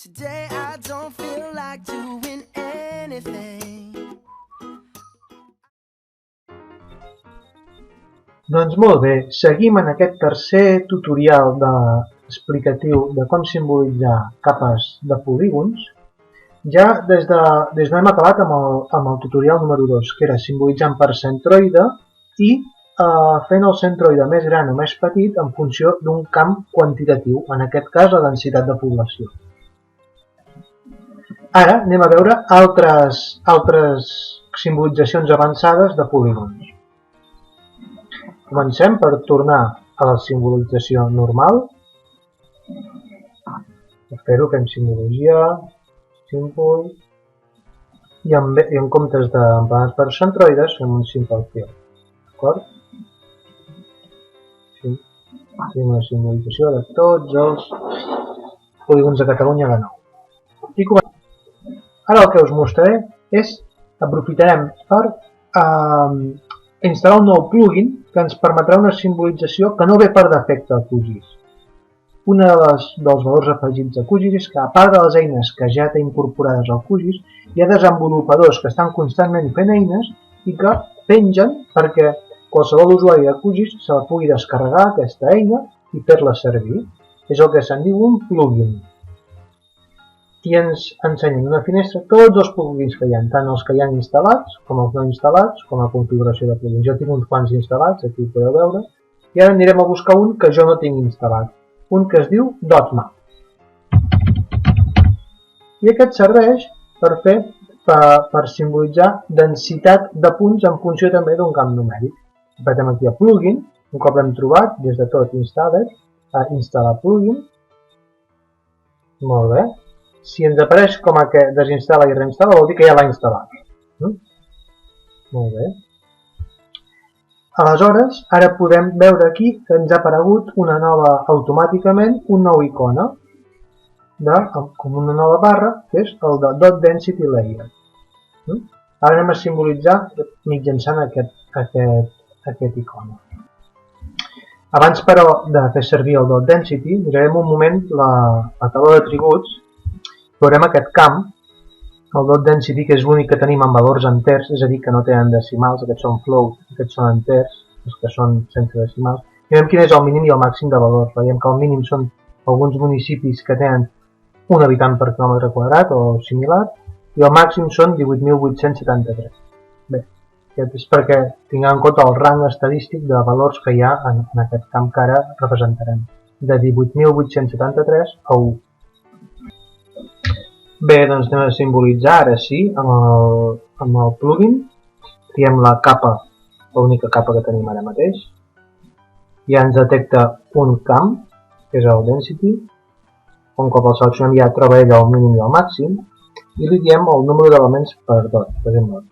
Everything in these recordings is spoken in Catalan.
Today I don't feel like doing anything. Doncs molt bé, seguim en aquest tercer tutorial explicatiu de com simbolitzar capes de polígons. Ja des d'on hem acabat amb el tutorial número 2, que era simbolitzant per centroide i fent el centroide més gran o més petit en funció d'un camp quantitatiu, en aquest cas la densitat de població. Ara anem a veure altres simbolitzacions avançades de polígons. Comencem per tornar a la simbolització normal. Per fer-ho fem simbologia, símbol, i en comptes d'emplenats per centroides fem un simple fill. D'acord? Sí. Fem una simbolització de tots els polígons de Catalunya de nou. I comencem. Ara el que us mostraré aprofitarem per instal·lar un nou plugin que ens permetrà una simbolització que no ve per defecte a QGIS. Un dels valors afegits a QGIS és que, a part de les eines que ja té incorporades al QGIS, hi ha desenvolupadors que estan constantment fent eines i que pengen perquè qualsevol usuari de QGIS se la pugui descarregar, aquesta eina, i fer-la servir. És el que se'n diu un plugin. I ens ensenya en una finestra tots els plugins que hi ha, tant els que hi ha instal·lats com els no instal·lats, com a configuració de plugins. Jo tinc uns quants instal·lats, aquí ho podeu veure, i ara anirem a buscar un que jo no tinc instal·lat, un que es diu .map. I aquest serveix per simbolitzar densitat de punts en funció també d'un camp numèric. Apretem aquí a plugin, un cop l'hem trobat, des de tot instal·lar plugin. Molt bé. Si ens apareix com a que desinstal·la i reinstal·la, vol dir que ja l'ha instal·lat. Molt bé. Aleshores, ara podem veure aquí que ens ha aparegut automàticament una nova icona, com una nova barra, que és el de Dot Density Layer. Ara anem a simbolitzar mitjançant aquest icona. Abans, però, de fer servir el Dot Density, mirarem un moment la taula d'atributs. Veurem aquest camp, el Dot Density, que és l'únic que tenim en valors enters, és a dir, que no tenen decimals, aquests són float, aquests són enters, els que són sense decimals. I veiem quin és el mínim i el màxim de valors. Veiem que el mínim són alguns municipis que tenen un habitant per quilòmetre quadrat o similar, i el màxim són 18.873. Bé, aquest és perquè tinguem en compte el rang estadístic de valors que hi ha en aquest camp que ara representarem, de 18.873 a 1. Bé, doncs anem a simbolitzar ara sí, amb el plugin. Triem la capa, l'única capa que tenim ara mateix. Ja ens detecta un camp, que és el density. Un cop el seleccionem ja troba ell el mínim i el màxim. I li diem el número d'elements per dot. Per exemple,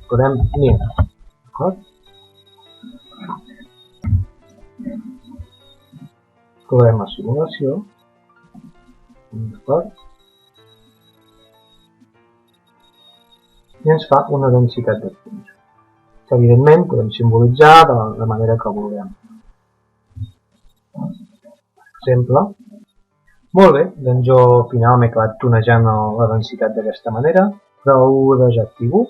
posem 1000. D'acord? Clourem la simulació. D'acord? I ens fa una densitat de punts, que evidentment podem simbolitzar de la manera que vulguem. Per exemple, molt bé, doncs jo al final m'he acabat tunejant la densitat d'aquesta manera, però ho desactivo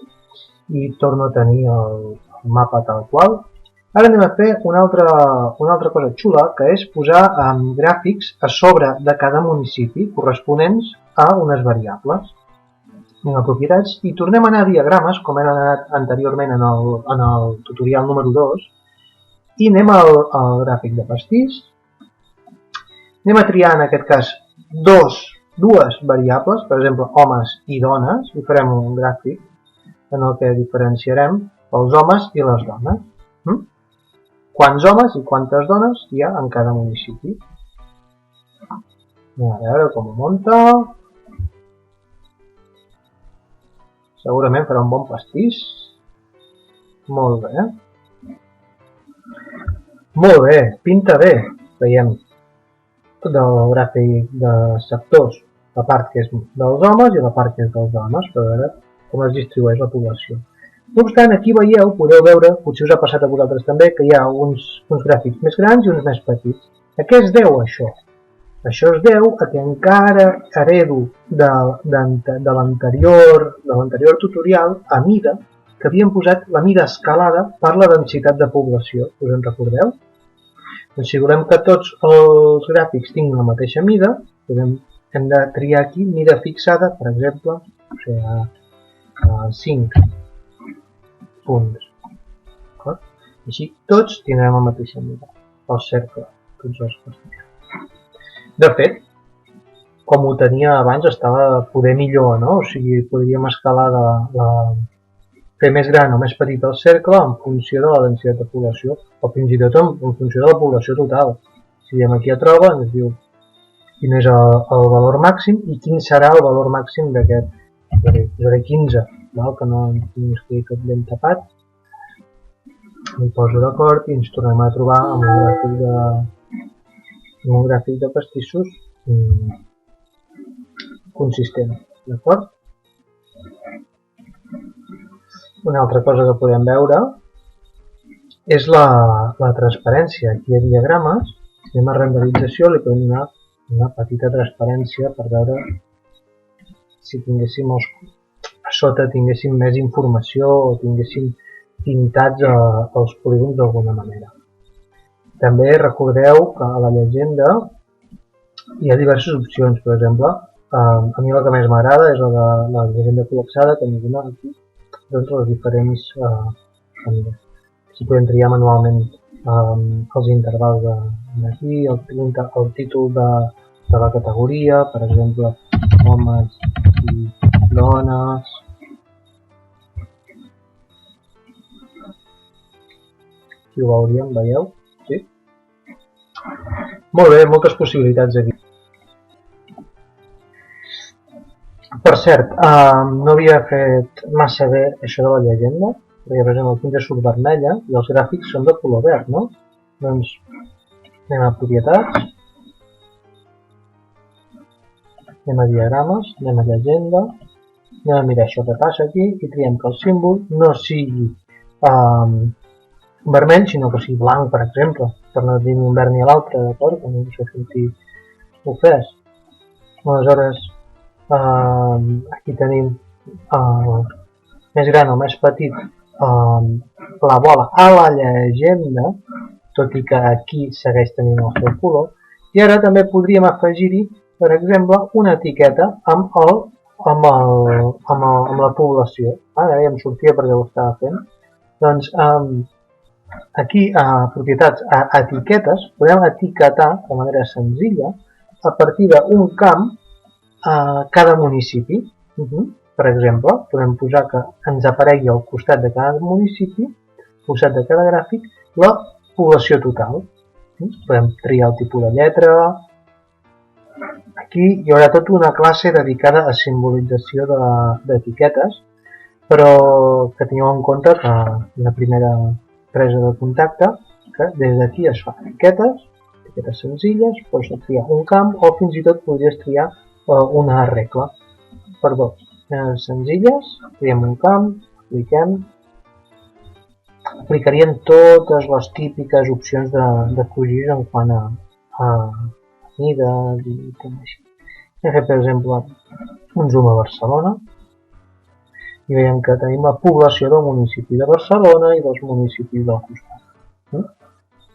i torno a tenir el mapa tal qual. Ara anem a fer una altra cosa xula, que és posar gràfics a sobre de cada municipi corresponents a unes variables. Anem a propietats i tornem a anar a diagrames, com hem anat anteriorment en el tutorial número 2, i anem al gràfic de pastís. Anem a triar, en aquest cas, dues variables, per exemple, homes i dones, i farem un gràfic en el que diferenciarem els homes i les dones. Quants homes i quantes dones hi ha en cada municipi. Anem a veure com ho munta. Segurament farà un bon pastís. Molt bé. Molt bé, pinta bé. Veiem tot el gràfic de sectors, la part que és dels homes i la part que és dels dones, per veure com es distribueix la població. No obstant, aquí veieu, podeu veure, potser us ha passat a vosaltres també, que hi ha uns gràfics més grans i uns més petits. A què es deu això? Això es deu a que encara heredo de l'anterior tutorial a mida, que havíem posat la mida escalada per la densitat de població. Us en recordeu? Doncs si volem que tots els gràfics tinguin la mateixa mida, hem de triar aquí mida fixada, per exemple, a 5 punts. Així tots tindrem la mateixa mida, el cercle, tots els qüestions. De fet, com ho tenia abans, estava poder millor, no? O sigui, podríem escalar fer més gran o més petit el cercle en funció de la densitat de població, o fins i tot en funció de la població total. Si diem aquí a troba, ens diu quin és el valor màxim i quin serà el valor màxim d'aquest. Posaré 15, que no es quedi tot ben tapat. M'hi poso d'acord i ens tornem a trobar amb un gràfic de pastissos consistent, d'acord? Una altra cosa que podem veure és la transparència. Aquí a diagrames, si anem a renderització, li podem donar una petita transparència per veure si tinguéssim a sota tinguéssim més informació o tinguéssim pintats els polígons d'alguna manera. També recordeu que a la llegenda hi ha diverses opcions. Per exemple, a mi la que més m'agrada és la llegenda col·lapsada, que ens dona aquí les diferents mides. Aquí podem triar manualment els intervals d'aquí, el títol de la categoria, per exemple, homes i dones. Aquí ho veuríem, veieu? Sí? Molt bé, moltes possibilitats aquí. Per cert, no havia fet massa bé això de la llegenda, perquè per exemple el 15 surt vermella i els gràfics són de color verd, no? Doncs anem a propietats, anem a diagrames, anem a llegenda, anem a mirar això que passa aquí i triem que el símbol no sigui vermell, sinó que sigui blanc, per exemple, per no dir ni un verd ni l'altre, d'acord? Que no us he sentit ofès. Aleshores, aquí tenim més gran o més petit la bola a la llegenda, tot i que aquí segueix tenint el seu color, i ara també podríem afegir-hi, per exemple, una etiqueta amb la població. Ara ja em sortia perquè ho estava fent. Doncs aquí a propietats, a etiquetes, podem etiquetar de manera senzilla a partir d'un camp a cada municipi. Per exemple, podem posar que ens aparegui al costat de cada municipi, al costat de cada gràfic, la població total. Podem triar el tipus de lletra. Aquí hi haurà tota una classe dedicada a simbolització d'etiquetes, però que tingueu en compte que la primera presa de contacte, que des d'aquí es fa etiquetes senzilles, pots triar un camp o fins i tot podries triar una regla. Perdó, senzilles, triem un camp, aplicaríem totes les típiques opcions de QGIS en quant a mides i tot així. Hem fet, per exemple, un zoom a Barcelona i veiem que tenim la població del municipi de Barcelona i dels municipis del costat.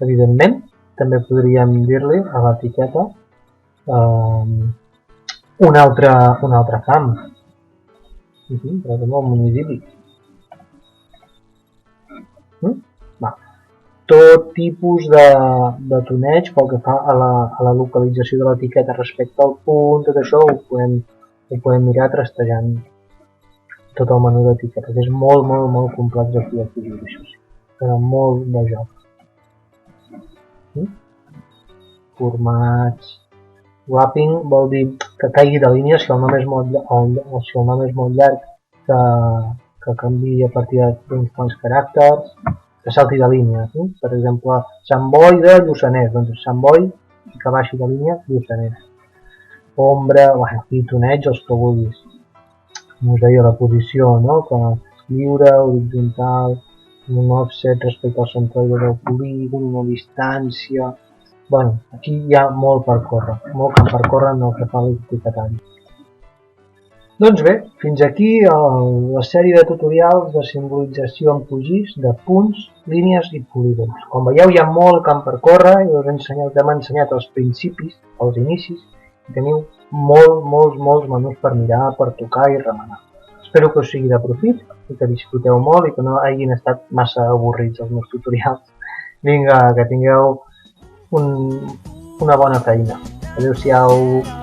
Evidentment, també podríem dir-li a l'etiqueta un altre camp, per exemple, el municipi. Tot tipus de toneig pel que fa a la localització de l'etiqueta respecte al punt, tot això ho podem mirar trastejant tot el menú d'etiquetes. És molt, molt, molt complex aquí de fugir, això sí. Però molt de joc. Formats. Wrapping vol dir que caigui de línia si el nom és molt llarg, que canviï a partir d'uns quants caràcters, que salti de línia. Per exemple, Sant Boi de Lluçanès, doncs Sant Boi i que baixi de línia Lluçanès. Ombra, aquí toneig, els que vulguis. Com us deia, la posició, que lliure, horitzontal, un offset respecte al centroide del polígon, una distància, bueno, aquí hi ha molt per córrer, molt camp per córrer en el que fa a l'etiquetari. Doncs bé, fins aquí la sèrie de tutorials de simbolització en QGIS de punts, línies i polígons. Com veieu, hi ha molt camp per córrer i us hem ensenyat els principis, els inicis, i teniu molts menús per mirar, per tocar i remenar. Espero que us sigui de profit i que disfruteu molt i que no hagin estat massa avorrits els meus tutorials. Vinga, que tingueu una bona feina. Adéu-siau.